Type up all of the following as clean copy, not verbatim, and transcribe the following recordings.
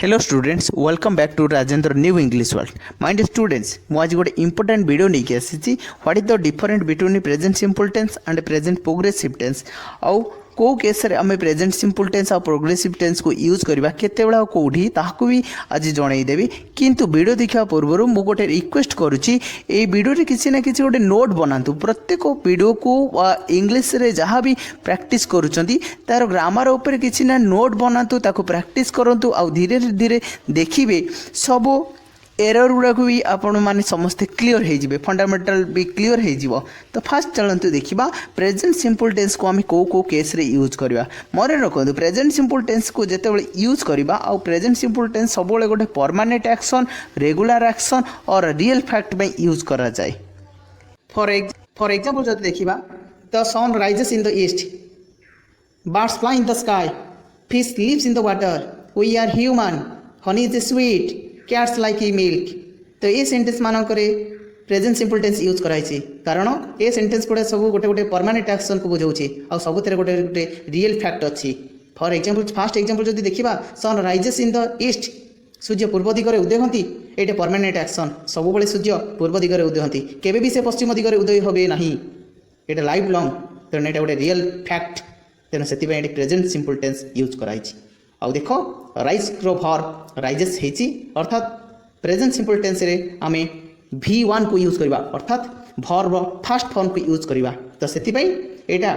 Hello students welcome back to Rajendra new English world mind students मुझे गोटे important video नहीं आसी what is the different between present simple tense and present progressive tense आउ को case रे आम present simple tense और progressive tense को यूज करवा केतेबेला कौटी ताकू भी आज जनईदेवी किंतु वीडियो देखा पूर्व मुझे गोटे रिक्वेस्ट करुच्ची ये वीडियो किसी ना किसी गोटे नोट बनातु प्रत्येक वीडियो को इंग्लिश रे जहाँ भी प्रैक्टिस करुँच तार ग्रामर उपर किसी ना नोट बनातु ताको प्रैक्टिस करंतु आ धीरे धीरे देखिए सब एरर गुड़ाक भी आपण मैंने समस्ते क्लीयर हो फंडामेंटल भी क्लीयर हो तो फास्ट चलते देखा प्रेजेंट सिंपल टेंस को आम कौ केस रे यूज करवा मन रखु प्रेजेंट सिंपल टेंस को जिते यूज करवा आ प्रेजेंट सिंपल टेंस सब गोटे परमानेंट एक्शन रेगुलर एक्शन और रियल फैक्ट में यूज करा जाए फॉर एग्जांपल जब देखा the sun rises in the east birds fly in the sky fish lives in the water we are human honey is sweet cats like milk तो ये sentence मानक present simple tense use कराई कारण ये sentence गुड़ा सब गोटे गोटे परमानेंट एक्शन को बुझाऊँगी आ सब गोटे गोटे रियल फैक्ट अच्छी फॉर एग्जांपल फास्ट एग्जांपल जब देखा sun rises in the east सूर्य पूर्व दिगरे उदय होती ये परमानेंट एक्शन सब सूर्य पूर्व दिगरे उदय होती केबे भी से पश्चिम दिगरे उदय होबे नहीं ये लाइफ लॉन्ग तेणु ये गोटे रियल फैक्ट तेणु से प्रेजेंट सिंपल टेंस यूज कराई आउ देख राइज रो भर राइजेस होती अर्थात प्रेजेंट सिंपल टेंस रे आम V1 को यूज करवा अर्थात भर फास्ट फॉर्म को यूज करवा तो से यहाँ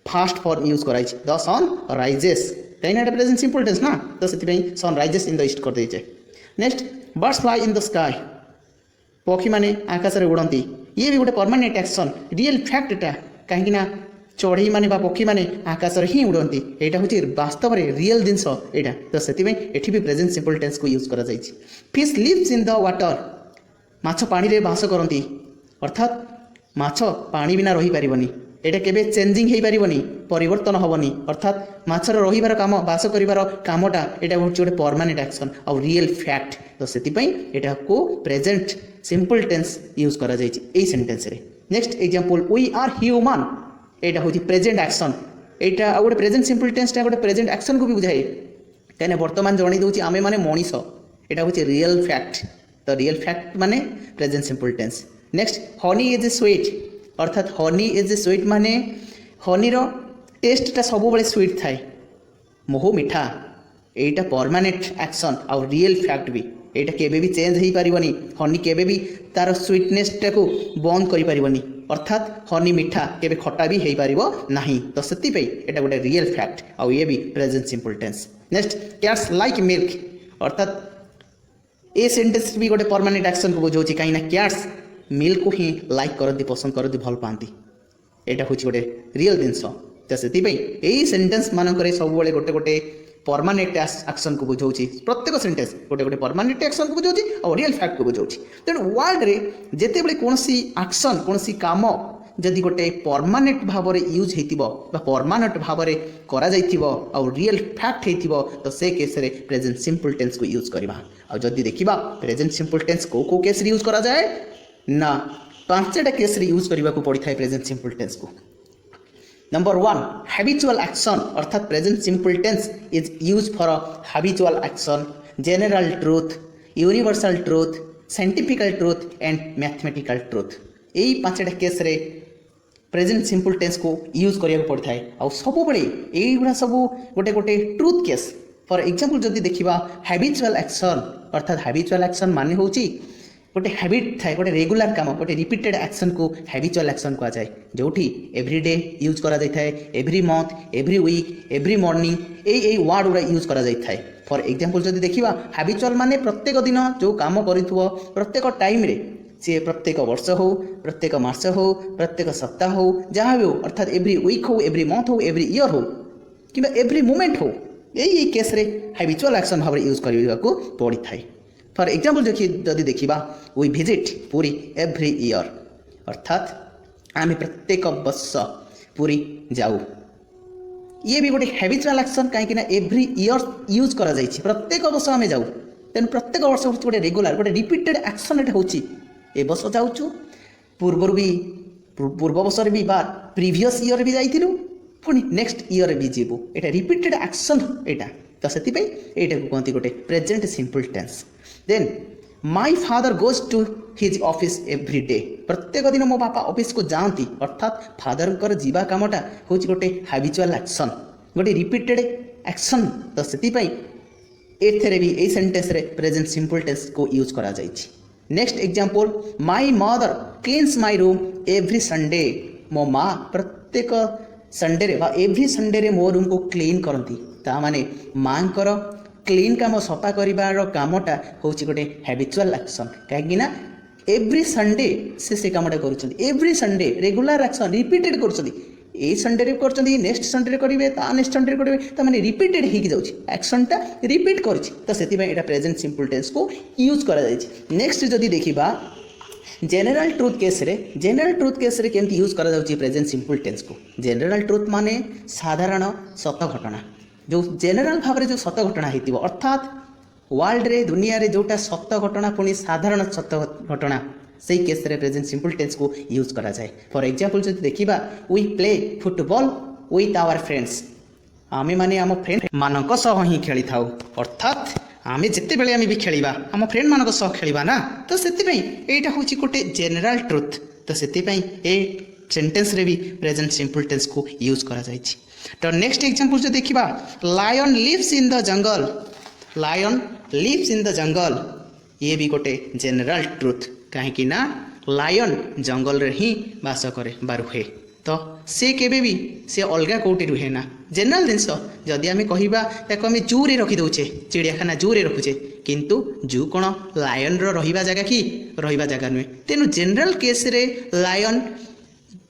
फास्ट फॉर्म यूज कराई द सन राइजेस कहीं प्रेजेंट सिंपल टेंस ना तो से sun rises in the east कर देचे next birds fly in the sky पक्षी मैंने आकाश में उड़ती ये भी गोटे परमानेंट एक्शन रियल फैक्ट एटा कहीं चढ़ई मैंने पक्षी मैंने आकाश में ही उड़ती यहाँ हूँ वास्तव में रियल जिनस यहाँ तो से भी प्रेजेंट सिंपल टेंस को यूज करा जाइछि fish lives in the water माछ पानी रे बास करती अर्थात माछ पानी बिना रही पारिबनी एटा केबे चेंजिंग हो पारिबनी परिवर्तन हेबनी अर्थात माछर रहिबार काम बास करिबार कामटा एटा हूँ गोटे परमानेंट एक्शन और रियल फैक्ट तो से यहाँ को प्रेजेंट सिंपल टेंस यूज करा जाइछि एई सेंटेंस रे next example we are human यहाँ हूँ प्रेजेंट एक्शन यहाँ गोटे प्रेजेंट सिंपल टेंसटा गोटे प्रेजेंट एक्शन को भी बुझाए कहीं बर्तमान जन दूसरी आमे माने मनीष यहाँ हूँ रियल फैक्ट तो रियल फैक्ट माने present simple tense next honey is a sweet अर्थात हनी इज ए स्वीट माने हनीर टेस्टा सब स्वीट थाए महू मिठा यहाँ परमानेंट एक्शन और रियल फैक्ट भी यहाँ केबे भी चेंज हो पारिबनी हनी केबे भी तार स्वीटनेसटा को बंद कर पारिबनी अर्थात हनी मिठा केबे खट्टा भी हो पारिबो नहीं तो से यहाँ गोटे रियल फैक्ट और ये भी present simple tense next cats like milk अर्थात ये सेंटेंस भी गोटे परमानेंट एक्शन को बुझाऊँ कहीं कैट्स मिल्क को ही लाइक करती पसंद करती भल पाती यहाँ हूँ गोटे रियल जिनस तो से यही सेंटेंस मानक सब गोटे गोटे परमानेंट एक्शन को बुझाऊँ प्रत्येक सेंटेंस गोटे गोटे परमानेंट एक्शन को बुझाऊँ और रियल फैक्ट को बुझाऊँ तेणु वर्ल्ड रे जिते बड़े कौन एक्शन कौन काम जदि गोटे परमानेंट भाव में यूज हो परमानेंट भाव में करा और रियल फैक्ट हो तो से केस रे प्रेजेंट सिंपल टेंस को यूज करवा और जदि देखा प्रेजेंट सिंपल टेंस को केस यूज करा जाए ना 5टा केस यूज करने को पड़ी था प्रेजेंट सिंपल टेंस को नंबर 1 हैबिचुअल एक्शन अर्थात present simple tense is use for habitual action general truth universal truth scientifical truth and mathematical truth यही 5टा केस रे प्रेजेंट सिंपल टेंस को यूज करिया पड़ता है और सब बड़े यही गुड़ा सब गोटे गोटे ट्रूथ केस फॉर एग्जांपल जदि देखा हैबिचुअल एक्शन अर्थात हैबिचुअल एक्शन माने होची गोटे हैबिट थाए गोटे रेगुलर काम गोटे रिपीटेड एक्शन को हैबिचुअल एक्शन कहा जाए जोठी एवरीडे यूज करा जाय थाए every month every week every morning यही वर्ड गुड़ा यूज करा जाय थाए फॉर एग्जांपल जदि देखा हैबिचुअल माने प्रत्येक दिन जो काम करिथुवो प्रत्येक टाइम रे सी प्रत्येक वर्ष हो प्रत्येक मास हो प्रत्येक सप्ताह हो जहाँ भी हो अर्थात एवरी वीक हो एवरी मंथ हो एवरी ईयर हो कि एवरी मोमेंट हो यही केस रे हैबिचुअल एक्शन भाव यूज करने को पड़ी थाए फॉर एग्जांपल जदि देखा we visit Puri every year अर्थात आम प्रत्येक वर्ष पुरी जाऊ ये भी गोटे हैबिचुअल एक्शन कहीं एवरी ईयर यूज करा जाइछि प्रत्येक वर्ष आम जाऊ तेणु प्रत्येक वर्ष गोटे रेगुलर गोटे रिपीटेड एक्शन एटा होछि ए वर्ष जाऊँ पूर्वर भी पूर्व वर्ष भी बार प्रीवियस ईयर भी जाइलु पुणी नेक्स्ट ईयर भी जीवु एटा रिपीटेड एक्शन एटा तो से यहाँ कहते गोटे present simple tense. Then my father goes to his office every day, प्रत्येक दिन मो बापा ऑफिस को जाती, अर्थात फादर जीवा कामटा हूँ गोटे हैबिचुअल एक्शन, गोटे रिपीटेड एक्शन। तो से एथेरे भी यही सेंटेंस रे प्रेजेंट सिंपल टेंस को यूज करा जाइछि। Next example, my mother cleans my room every Sunday, मो माँ प्रत्येक संडे रे बा एव्री संडे रे मो रूम को क्लीन करती, ता माने माँ कर क्लीन काम सफा करिवार कामटा होछि गोटे हैबिचुअल एक्शन, कहीं एव्री संडे से कामटा करुछन, every Sunday regular action repeated करुछन, ए संडे रे करछन नेक्स्ट संडे रे करिवे, ता नेक्स्ट संडे रे करिवे, ता माने रिपीटेड ही जाउछि, एक्शनटा रिपीट करछि। तो सेति भाई एटा प्रेजेंट सिंपल टेंस को यूज करा जाइछि। नेक्स्ट जदि देखिबा जनरल ट्रुथ केस रे, जनरल ट्रुथ केस रे केमति यूज करा जाउछि प्रेजेंट सिंपल टेंस को। जनरल ट्रुथ माने साधारण सत घटना, जो जनरल भाव जो सत घटना हेतिबो, अर्थात वर्ल्ड रे दुनिया रे जोटा सत घटना पुणी साधारण सत घटना, से केस रे प्रेजेंट सिंपल टेंस को यूज करा जाए। फॉर एग्जांपल जब देखिबा we play football with our friends, आमे माने आम फ्रेंड मानक सह ही खेली थाउ, अर्थात आमे जिते बेले आमे भी खेलिबा आम फ्रेंड मानक सह खेलिबा ना, तो सेति पई एटा होची गोटे जनरल ट्रुथ। तो सेति पई ए सेंटेंस रे भी प्रेजेंट सिंपल टेंस को यूज करा जाइछि। तो नेक्स्ट एग्जांपल जो देखिबा, lion lives in the jungle, lion lives in the jungle, ये भी गोटे जनरल ट्रुथ, कहीं ना लायन जंगल रे ही बास करे बा रुहे, तो से केबे भी से अलगा कोटी रुहे ना। जनरल जिनस जदि आम कहवा ताको आम जू रे रखी दौचे, चिड़ियाखाना जू रे रखुचे, किंतु जू कौन लायन रहिबा जगह कि रहिबा जगह नुहे, तेणु जनरल केस रे लायन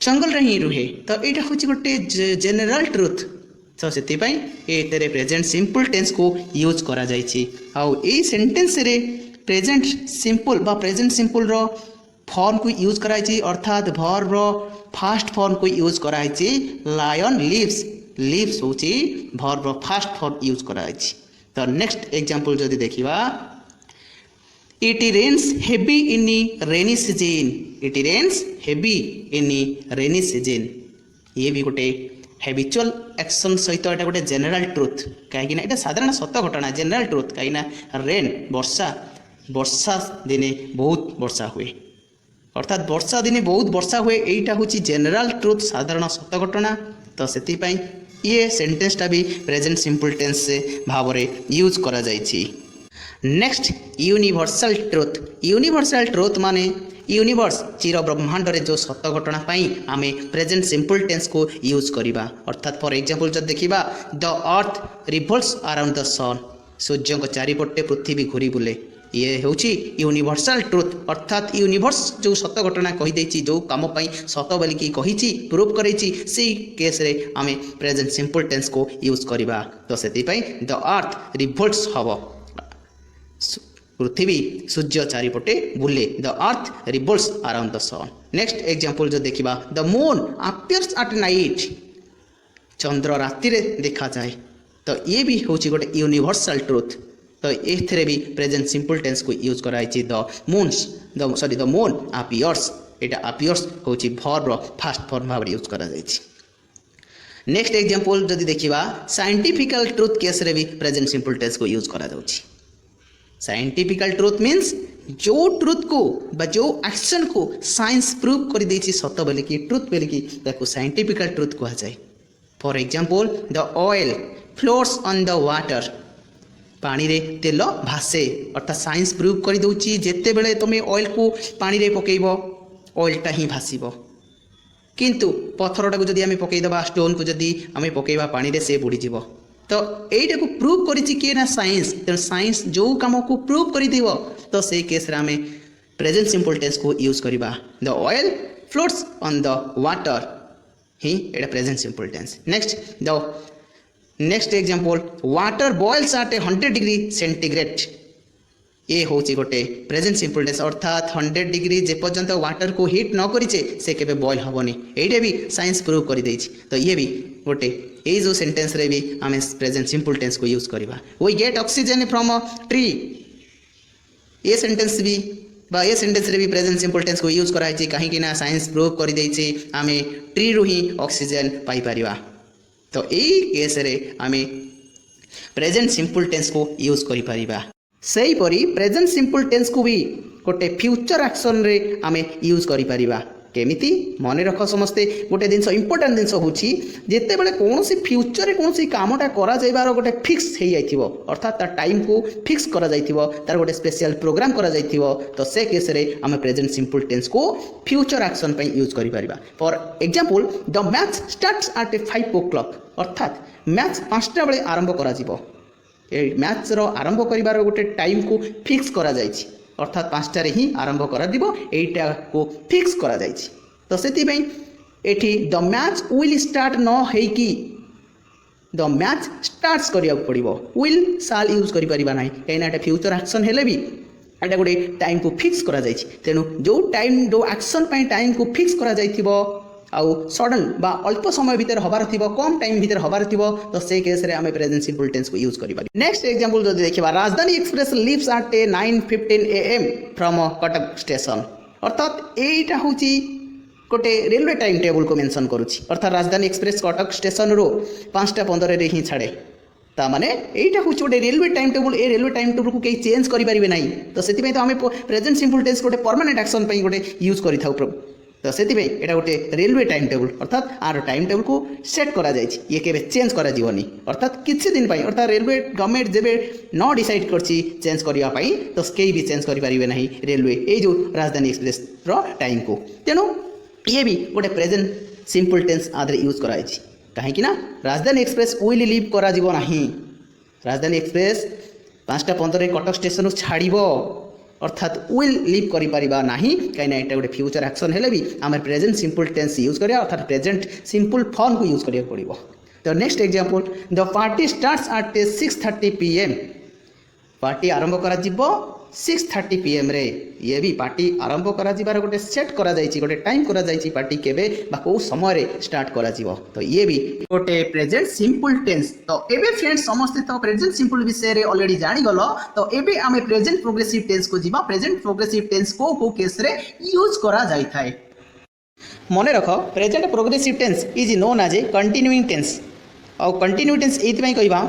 जंगल रे ही रुहे। तो यहाँ हूँ गोटे जनरल ट्रुथ, तो से ये प्रेजेंट सिंपल टेंस को यूज करा जाइछि। आउ ए सेंटेंस रे प्रेजेंट सिंपल बा प्रेजेंट सिंपल रो फॉर्म को यूज कराई, अर्थात वर्ब रो फास्ट फॉर्म को यूज कराई, लायन लिव्स, लिव्स होची वर्ब रो फास्ट फॉर्म यूज कराई। तो नेक्स्ट एग्जांपल जदि देखिबा, it rains heavy in rainy season, it rains heavy in rainy season, ये भी गोटे हैबिचुअल एक्शन सहित एटा गोटे जनरल ट्रुथ, कहीं ना साधारण सत घटना जनरल ट्रुथ, कहीं रेन वर्षा, वर्षा दिने बहुत वर्षा हुए, अर्थात वर्षा दिने बहुत वर्षा हुए, यहीटा हूँ जनरल ट्रुथ साधारण सत घटना। तो से ये सेंटेंसटा भी प्रेजेंट सिंपल टेंस से भाव में यूज करा जाइछि। Next universal truth, universal truth माने यूनिवर्स चिर ब्रह्मांड रे जो सत घटना पाई आमे प्रेजेंट सिंपल टेंस को यूज करिबा, अर्थात फॉर एग्जांपल जब देखिबा the earth revolves around the sun, सूर्य को चारिपटे पृथ्वी घूरी बुले, ये होची यूनिवर्सल ट्रुथ, अर्थात यूनिवर्स जो सत घटना कही देछि, जो काम पाई सत बोलिकी कहिछि प्रूव करैछि, से केस रे आमे प्रेजेंट सिंपल टेंस को यूज करिबा। तो सेति पई द अर्थ रिवॉल्व्स हबो, पृथ्वी सूर्य चारिपटे बुले, the earth revolves around the sun. Next example जो देखिबा, the moon appears at night, चंद्र राति रे देखा जाए, तो ये भी होची गोटे यूनिवर्सल ट्रुथ। तो एथरे भी प्रेजेंट सिंपल टेंस को यूज कराइछि, the moons the moon appears, एटा अपीयर्स होची वर्ब रो फास्ट फॉर्म भाव यूज करा जाइछि। नेक्स्ट एग्जांपल जदि देखिबा, साइंटिफिकल ट्रुथ केस रे भी प्रेजेंट सिंपल टेंस को यूज करा जाउछि। साइंटिफिकल ट्रुथ मीन्स जो ट्रुथ को बा जो एक्शन को साइंस प्रूव कर देछि सत बोले कि ट्रुथ बोले कि ताको साइंटिफिकल ट्रुथ कहा जाए। For example the oil floats on the water, पानी रे तेल भासे, अर्थात साइंस प्रूव कर दउछि जेते बेले तुम ऑयल को पानी रे पकेइबो ऑयलटा ही भासीबो, किंतु पत्थरटा को जदि आमे पकेइदबा, स्टोन को जदि आमे पकेइबा पानी रे से बुड़ी जीवो। तो यहीटा को प्रूव करिछि किए ना साइंस, तेणु साइंस जो काम को प्रूव कर दिव, तो से केस रे आमे प्रेजेंट सिंपल टेंस को यूज करिबा, the oil floats on the water, ही एटा present simple tense. Next example, water boils at 100 degree centigrade, ये हूँ गोटे प्रेजेंट सिंपल टेंस, अर्थात 100 डिग्री जे पर्यंत वाटर को हिट न करिचे से केबे बॉयल हेनी, एटा भी साइंस प्रूव कर देछि। तो ये भी गोटे ये जो सेंटेंस रे भी आम प्रेजेंट सिंपल टेंस को यूज करवा। We get oxygen from a tree, ये सेंटेंस भी बा ये सेंटेंस रे भी प्रेजेंट सिंपल टेंस को यूज कराई, कहीं ना साइंस प्रूव कर देछि आमे ट्री रु ही ऑक्सीजन पाई परिबा। तो यही केस रे आमे प्रेजेंट सिंपल टेंस को यूज करि परिबा सेही परी प्रेजेंट सिंपल टेंस को भी गोटे फ्यूचर एक्शन रे आमे यूज करि परिबा केमिति मन रख समस्ते गोटे जिनस इंपोर्टाट जिनस होची जेते बेले कोनोसी फ्यूचर कौन कामटा करा जाइबार गोटे फिक्स हो जाइथिबो अर्थात तार टाइम को फिक्स करा जाइथिबो तार गोटे स्पेशल प्रोग्राम करा जाइथिबो तो से केस रे आमे प्रेजेंट सिंपल टेंस को फ्यूचर एक्शन पई यूज करि परिबा for example the match starts at 5 o'clock अर्थात मैच 5टा बेले आरंभ करा जिवो ए मैच रो आरंभ करिबार गोटे टाइम को फिक्स करा जाइछि अर्थात 5टारे ही आरंभ करा दिबो एटा को फिक्स करा जाइछि तो सेति पई एठी द मैच विल स्टार्ट न हेकी द मैच स्टार्ट्स करिया पड़िबो विल शाल यूज करि परिबा नाही कहिना एटा फ्यूचर एक्शन हेले भी एटा गोटे टाइम को फिक्स करा जाइछि तेनु जो टाइम जो एक्शन पई टाइम को फिक्स करा जाइथिबो आउ सडन बा अल्प समय भीतर हबार थिबो कम टाइम भीतर हबार थिबो तो से केस रे हमें प्रेजेंट सिंपल टेंस को यूज करि पारि नेक्स्ट एग्जांपल जदि देखिबा राजधानी express leaves eight 9:15 AM from Cuttack station अर्थात एटा होची गोटे रेलवे टाइम टेबल को मेंशन करूची अर्थात राजधानी एक्सप्रेस कटक स्टेशन रो 5:15 रे ही छाड़े ता माने एटा होची गोटे रेलवे टाइम टेबल ए रेलवे टाइम टेबल को केही चेंज करि परिबे नाही तो सेति पई तो हमें प्रेजेंट सिंपल टेंस गोटे परमानेंट एक्शन पई गोटे यूज करि थाउ तो से एटा गोटे रेलवे टाइम टेबल अर्थात आर टाइम टेबल को सेट करा जाइछि ये केबे चेंज करा जीवनी अर्थात किछि दिन पई अर्थात रेलवे गवर्नमेंट जेबे न डिसाइड करछि चेंज करिया पई तो केही भी चेंज करि परिबे नाही रेलवे ए जो राजधानी एक्सप्रेस रो टाइम को तेनु ये भी गोटे प्रेजेंट सिंपल टेंस आदरे यूज करा जाइछि काहे कि ना राजधानी एक्सप्रेस विल लीव करा जीव नाही राजधानी एक्सप्रेस 5:15 रे कटक स्टेशन छाड़िबो अर्थात विल लीव करि परिबा नाही कहीं एटा गोटे फ्यूचर एक्शन हेले भी आम प्रेजेंट सिंपल टेंस यूज करिया अर्थात प्रेजेंट सिंपल फॉर्म को यूज करिया पड़िबो तो next example the party starts at 6:30 PM party आरंभ करा जिवो 6:30 PM रे ये भी पार्टी आरंभ करा जिबार गोटे सेट करा जाइछि गोटे टाइम करा जाइछि पार्टी केबे बा को समय रे स्टार्ट करा जिवो तो ये भी गोटे प्रेजेंट सिंपल टेंस तो एबे फ्रेंड्स समस्त तो प्रेजेंट सिंपल विषय रे ऑलरेडी जानि गलो तो एबे आमे प्रेजेंट प्रोग्रेसिव टेंस को जिबा प्रेजेंट प्रोग्रेसिव टेंस को केस रे यूज करा जाय थाए मने रखो present progressive tense is known as a continuing tense और कंटिन्यू टेंस एथि पई कहबा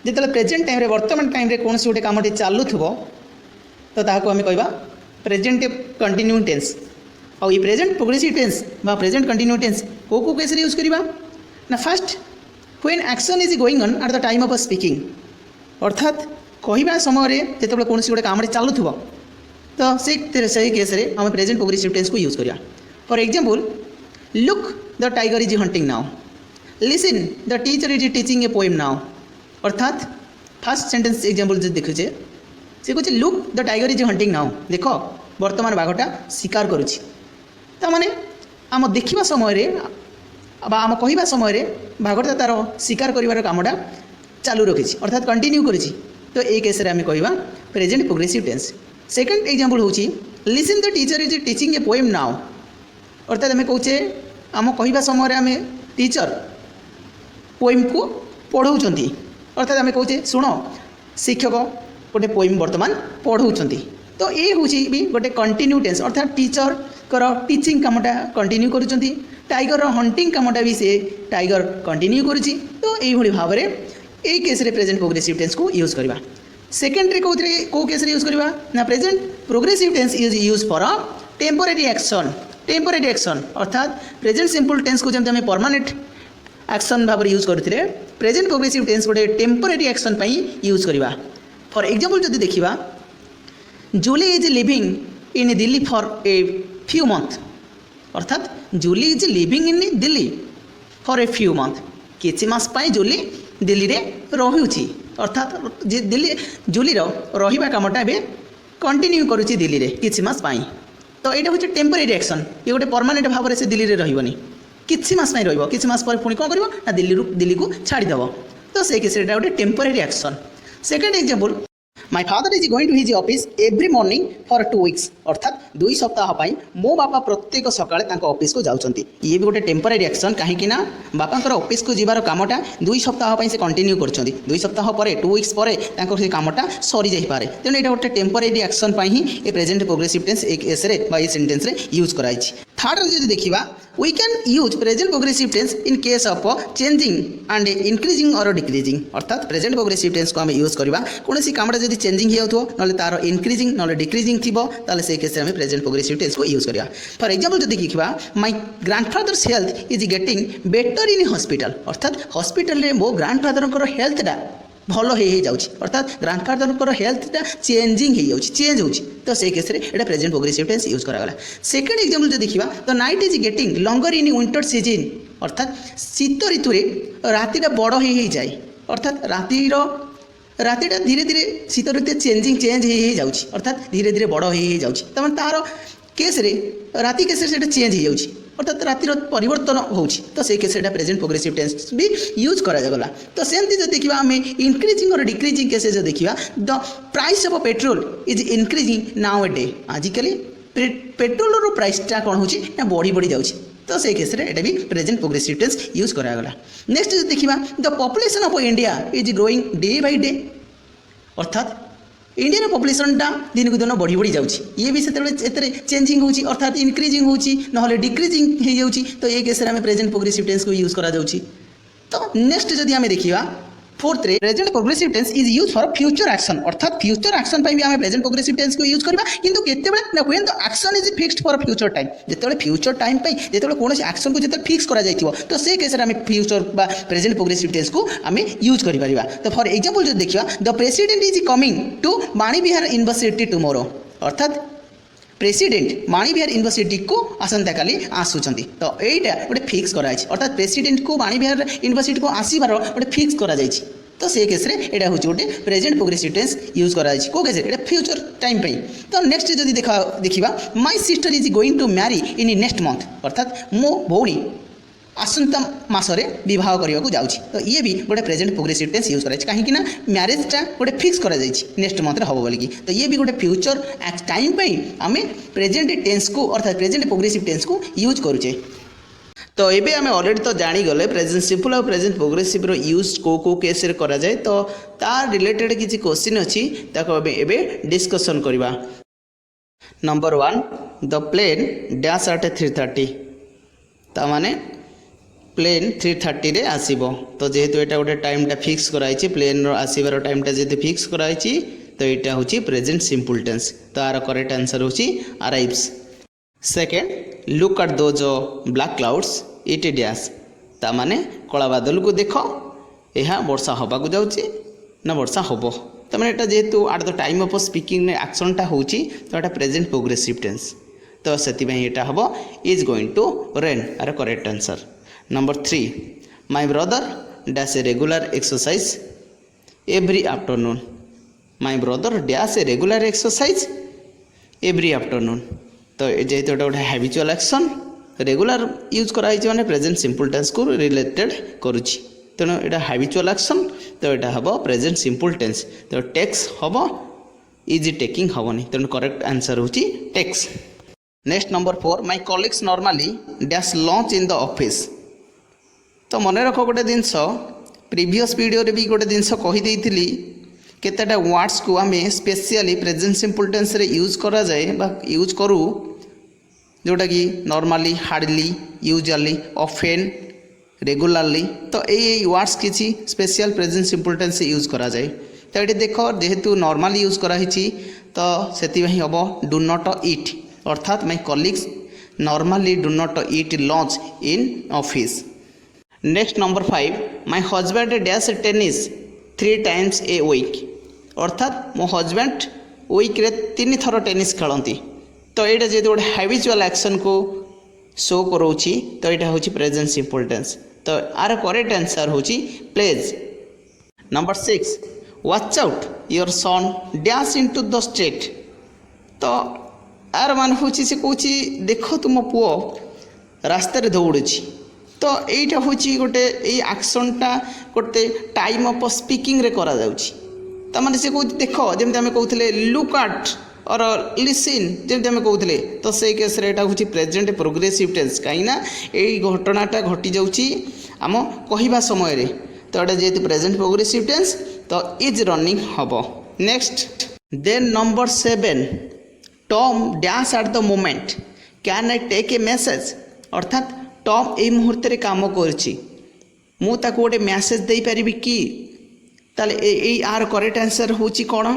जेतले प्रेजेंट टाइम रे वर्तमान टाइम रे कोनसी गोटे कामटी चालू थबो तो ताको हमें कहबा प्रेजेंट कंटिन्यूइंग टेंस और ये प्रेजेंट प्रोग्रेसिव टेंस बा प्रेजेंट कंटिन्यू टेंस को केस रे यूज करिबा ना first when action is going on eight the time of speaking अर्थात कहबा समय रे जेतले कोनसी गोटे कामटी चालू थबो तो से केस रे हम प्रेजेंट प्रोग्रेसिव टेंस को यूज करिया for example look the tiger is hunting now listen the teacher is teaching a poem now अर्थात फर्स्ट सेंटेंस एग्जांपल जो देखुचे से कहते look the tiger is hunting now देख बर्तमान बाघटा शिकार करुच्ची ताने आम देखा समय आम कहवा समय बाघटा तार शिकार कर कामटा चालू रखी अर्थात कंटिन्यू करी तो ये केस आम कह present progressive tense second example हूँ listen the teacher is teaching a poem now अर्थात आम कहे आम कहवा समय आम टीचर पोएम को पढ़ाऊँ अर्थात आम कहे शुण शिक्षक गोटे पोएम वर्तमान पढ़ाऊँ तो ये हूँ भी गोटे कंटिन्यू टेंस अर्थात टीचर कर टीचिंग कामटा कंटिन्यू करुँच टाइगर हंटिंग कामटा भी से टाइगर कंटिन्यू करुँच तो यही भाव में यही केस प्रेजेंट प्रोग्रेसिव टेंस को यूज करवा सेकेंडरी कौ केस यूज करवा ना present progressive tense is use for a temporary action अर्थात प्रेजेंट सिंपल टेंस को जमी परमानेंट एक्शन भाव यूज करते प्रेजेंट प्रोग्रेसिव टेंस गोटे टेम्परेरी एक्शन यूज करवा फॉर एग्जांपल जदि देखिबा Julie is living in Delhi for a few month अर्थात Julie is living in Delhi for a few month किछि मास पाई जूली दिल्ली रे रहुछि अर्थात दिल्ली जूली रहिबा कामटा बे कंटिन्यू करुछि दिल्ली रे किछि मास पाई तो एटा होछि टेम्परेरी एक्शन ये गोटे परमानेंट भाव रे से दिल्ली रे रहिबनी किछि मास पाई रहिबो किछि मास पर पुणी कोन करबो ना दिल्ली को छाड़ी देबो तो से केस एटा गोटे temporary action second example my father is going to his office every morning for 2 weeks अर्थात 2 सप्ताह पाई मो बापा प्रत्येक सकाळे तांको ऑफिस को जाउछंती ये भी गोटे टेम्परेरी एक्शन काहे कि ना बापांकर ऑफिस को जीवार कामटा 2 सप्ताह पाई से कंटिन्यू करछंती 2 सप्ताह परे 2 वीक्स परे तांको से कामटा सरी जाई पारे तेनो एटा गोटे टेम्परेरी एक्शन पाई ही ए प्रेजेंट प्रोग्रेसिव टेंस एक एस रे बा ए सेंटेंस रे यूज कराइछि थर्ड जब देखा we can use present progressive tense in case of changing and increasing और डिक्रीजिंग अर्थात प्रेजेंट प्रोग्रेसिव टेंस को आम यूज करवा कौन कामटा जब चेंजिंग हो ना तार इंक्रीजिंग ना डिक्रीजिंग थी से केस में प्रेजेंट प्रोग्रेसिव टेंस को यूज करवा फॉर एग्जांपल जब देखा my grandfather's health is getting better in hospital अर्थात हॉस्पिटल रे मो ग्रांडफादर हेल्थटा भल हो जाऊँगी अर्थात ग्रांडफादर हेल्थटा चेंजिंग हो चेंज हो तो से केस में प्रेजेंट प्रोग्रेसिव टेंस यूज करागला सेकेंड एग्जांपल जो देखा the night is getting longer in winter season अर्थात शीत ऋतु रातिटा बड़ हो जाए अर्थात रातिटा धीरे धीरे शीत ऋतु चेंज हो जाऊँगी अर्थात धीरे धीरे बड़ हो जाऊँगी तमाम तार केस राति केस चेंज हो जाऊँगी अर्थात रातिर परिवर्तन होची तो से केस प्रेजेंट प्रोग्रेसिव टेंस भी यूज करागला तो सेमती जो देखा आम इंक्रीजिंग और डिक्रीजिंग केस जो देखा the price of petrol is increasing now a day आजिकली पेट्रोल प्राइसटा कौन होची ना बढ़ी बढ़ी जाऊँगी तो से केस भी प्रेजेंट प्रोग्रेसिव टेंस यूज करागला नेक्स्ट जो देखा the population of India is growing day by day अर्थात इंडिया पॉपुलेशनटा दिन को दिन बढ़ी बढ़ी जाऊँगी ये भी से चेंजिंग होची अर्थात इंक्रीजिंग होची ना डिक्रीजिंग हो जाऊँगी तो ये केस में प्रेजेंट प्रोग्रेसिव टेंस को यूज करा जाउची तो नेक्स्ट जदि आम देखा फोर्थ रे present progressive tense is use for future action अर्थात फ्यूचर एक्शन भी आम प्रेजेंट प्रोग्रेसिव टेंस को यूज करवा किंतु केतेबेले ना when the action is fixed for future time जेतेबेले फ्यूचर टाइम जेतेबेले कौन एक्शन को जेतेबेले फिक्स करा जाइथिबो तो से केस रे आम फ्यूचर बा प्रेजेंट प्रोग्रेसिव टेंस को आम यूज करि परिबा तो फॉर एग्जांपल जो देखिबा the president is coming to Vanivihar university tomorrow अर्थात प्रेसिडेंट बाणीविहार यूनिवर्सिटी को आसंता काली आसुचंती तो एटा गोटे फिक्स करा अर्थात प्रेसिडेंट को बाणीविहार यूनिवर्सिटी को आसबार गोटे फिक्स करा तो से केस यहाँ हूँ गोटे प्रेजेंट प्रोग्रेसिव टेंस यूज करा कौ केस फ्यूचर टाइम तो नेक्स्ट जब देखा my sister is going to marry in next month अर्थात मो भौणी आसंता मसरे बह करने को जाऊँगी तो ये भी गोटे प्रेजेंट प्रोग्रेसिव टेंस यूज कराई कहीं मैरेजटा गोटे फिक्स करा नेक्स्ट मंथ हम बोलिकी तो ये भी गोटे फ्यूचर टाइम आम प्रेजेंट टेंस को अर्थात प्रेजेंट प्रोग्रेसिव टेंस को यूज करुचे तो ये आम अलरेडी तो जानीगले प्रेजेंट सिंपल और प्रेजेंट प्रोग्रेसिव रो यूज को केस रे करा जाए तो तार रिलेटेड किसी क्वेश्चन अच्छी डिस्कसन करवा number 1 the plane dash at 3:30 ताने प्लेन 3:30 रे आसीबो तो जेहेतु एटा गोटे टाइमटा फिक्स कराई प्लेन रो आसीबार टाइमटा जेहेतु फिक्स कराई तो यहाँ हूँ प्रेजेंट सिंपल टेंस तो आर करेक्ट आंसर हूँ arrives second look at those black clouds it dash ताने कला बादल को देख यह वर्षा हवाक जाऊँगी ना वर्षा हम तमें यहाँ जेहेतु at the time of speaking एक्शनटा हो प्रेजेंट प्रोग्रेसिव टेंस तो से यहाँ हम इज गोइंग टू रेन आर correct answer number 3 my brother dash a regular exercise every afternoon my brother dash a regular exercise every afternoon तो जेहेतु गोटे हैबिचुअल एक्शन रेगुलर यूज कराई मैंने प्रेजेंट सिंपल टेंस को रिलेटेड करुच्ची तेणु यहाँ हैबिचुअल एक्शन तो यहाँ हम प्रेजेंट सिंपल टेंस तो टेक्स हम इज टेकिंग हेनी तेणु करेक्ट आंसर हूँ takes next number 4 my colleagues normally dash lunch in the office तो मन रख गोटे जिनस प्रीवियस वीडियो भी गोटे जिनस कहीदे केतेटा वर्ड्स को आम स्पेशली प्रेजेंट सिंपल टेंस रे यूज करा जाए यूज करूँ जोटा कि normally hardly usually often regularly तो ये वर्ड्स किसी special present simple tense use करा जाए तो ये देख जेहेतु नॉर्मली यूज कराई तो से हम डू नॉट ईट अर्थात my colleagues normally do not eat lunch in office next number 5 my husband dash tennis 3 times a week अर्थात मो हस्बैंड वीक रे 3 थर टेनिस खेलती तो यहाँ जो गोटे हैबिचुअल एक्शन को शो करोची तो यहाँ हूँ प्रेजेंट सिंपल टेंस तो आर करेक्ट आंसर हूँ प्लेज number 6 watch out your son dash into the street तो आर मान हूँ से कौन देख तुम पुओ रास्तार दौड़ुची तो यहाँ हूँ गोटे एक्शनटा गोटे टाइम ऑफ स्पीकिंग रे करा जाउची तमाने से कौन देख जमी आम कहते लुक एट और लिसन जमी आम कहते तो से केस हूँ प्रेजेंट प्रोग्रेसिव टेंस कहीं यही घटनाटा घटी जाऊँगी आम कहवा समय तो यहाँ जेहेतु प्रेजेंट प्रोग्रेसिव टेंस तो इज रनिंग हम next then number 7 Tom dash at the moment can I take a message अर्थात टॉम ए मुहूर्त रे काम करछि मु ताको गोटे मेसेज दे पारिबि कि ताले आर करेक्ट आंसर होची कोन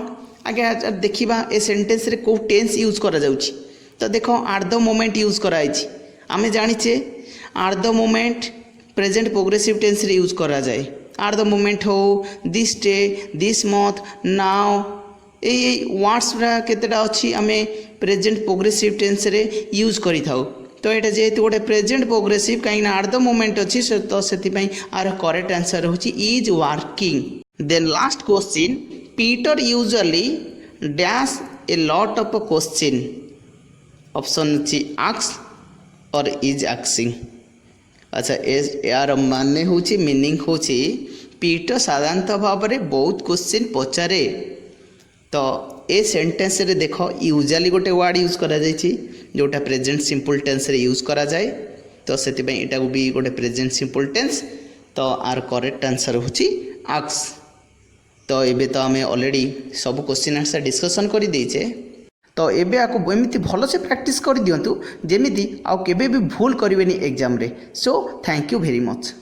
आगे देखिबा ए सेंटेंस रे को टेंस यूज करा जाउछि तो देखो आट द मोमेंट यूज करा जाइछि आमे जानिछे at the moment present progressive tense रे यूज करा जाए आट द मोमेंट हो this day this month now a words रा केतेटा अछि आमे प्रेजेंट प्रोग्रेसिव टेंस रे यूज करि थाउ तो ये जेहेतु गोटे प्रेजेंट प्रोग्रेसिव कहीं आट द मोमेंट अच्छी तो से आर करेक्ट आंसर होची is working. Then last question Peter usually dash a lot of question option अच्छी आस्क और इज आस्किंग। अच्छा यार माने होची मीनिंग होची पीटर साधारणतः भाव में बहुत क्वेश्चन पचारे तो ए सेंटेंस रे देखो यूजुअली गोटे वर्ड यूज करा जायछि जोटा प्रेजेंट सिंपल टेंस रे यूज करा जाए तो से एटा को भी गोटे प्रेजेंट सिंपल टेंस तो आर करेक्ट आंसर होची आस्क। तो एबे तो आमे ऑलरेडी सब क्वेश्चन आंसर डिस्कशन कर देचे तो एबे आपको एमती भल से प्रैक्टिस कर दियंतु जेमिति आउ केबे भी भूल करिवेनी एग्जाम रे। So thank you very much.